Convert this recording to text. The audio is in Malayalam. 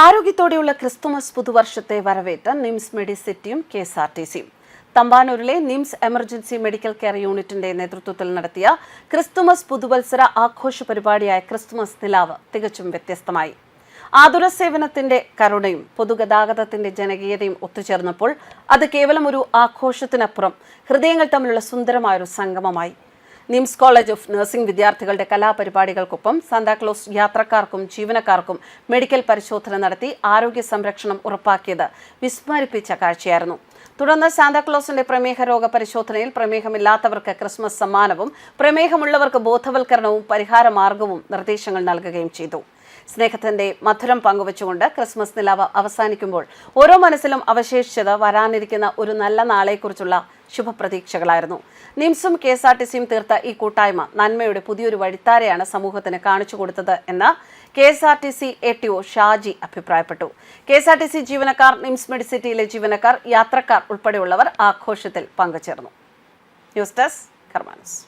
ആരോഗ്യത്തോടെയുള്ള ക്രിസ്തുമസ് പുതുവർഷത്തെ വരവേറ്റ നിംസ് മെഡിസിറ്റിയും കെഎസ്ആർടിസിയും തമ്പാനൂരിലെ നിംസ് എമർജൻസി മെഡിക്കൽ കെയർ യൂണിറ്റിന്റെ നേതൃത്വത്തിൽ നടത്തിയ ക്രിസ്തുമസ് പുതുവത്സര ആഘോഷ പരിപാടിയായ ക്രിസ്തുമസ് നിലാവ് തികച്ചും വ്യത്യസ്തമായി. ആതുര സേവനത്തിന്റെ കരുണയും പൊതുഗതാഗതത്തിന്റെ ജനകീയതയും ഒത്തുചേർന്നപ്പോൾ അത് കേവലം ഒരു ആഘോഷത്തിനപ്പുറം ഹൃദയങ്ങൾ തമ്മിലുള്ള സുന്ദരമായൊരു സംഗമമായി. നിംസ് കോളേജ് ഓഫ് നഴ്സിംഗ് വിദ്യാർത്ഥികളുടെ കലാപരിപാടികൾക്കൊപ്പം സാന്താക്ലോസ് യാത്രക്കാർക്കും ജീവനക്കാർക്കും മെഡിക്കൽ പരിശോധന നടത്തി ആരോഗ്യ സംരക്ഷണം ഉറപ്പാക്കിയത് വിസ്മരിപ്പിച്ച കാഴ്ചയായിരുന്നു. തുടർന്ന് സാന്താക്ലോസിന്റെ പ്രമേഹ രോഗ പരിശോധനയിൽ പ്രമേഹമില്ലാത്തവർക്ക് ക്രിസ്മസ് സമ്മാനവും പ്രമേഹമുള്ളവർക്ക് ബോധവൽക്കരണവും പരിഹാര മാർഗവും നിർദ്ദേശങ്ങൾ നൽകുകയും ചെയ്തു. സ്നേഹത്തിന്റെ മധുരം പങ്കുവച്ചുകൊണ്ട് ക്രിസ്മസ് നിലാവ് അവസാനിക്കുമ്പോൾ ഓരോ മനസ്സിലും അവശേഷിച്ചത് വരാനിരിക്കുന്ന ഒരു നല്ല നാളെക്കുറിച്ചുള്ള ശുഭപ്രതീക്ഷകളായിരുന്നു. നിംസും കെഎസ്ആർടിസിയും തീർത്ത ഈ കൂട്ടായ്മ നന്മയുടെ പുതിയൊരു വഴിത്താരെയാണ് സമൂഹത്തിന് കാണിച്ചു കൊടുത്തത് എന്ന് കെഎസ്ആർടിസി എടിഒ ഷാജി അഭിപ്രായപ്പെട്ടു. കെഎസ്ആർടിസി ജീവനക്കാർ, നിംസ് മെഡിസിറ്റിയിലെ ജീവനക്കാർ, യാത്രക്കാർ ഉൾപ്പെടെയുള്ളവർ ആഘോഷത്തിൽ പങ്കുചേർന്നു. News desk കർമാനസ്.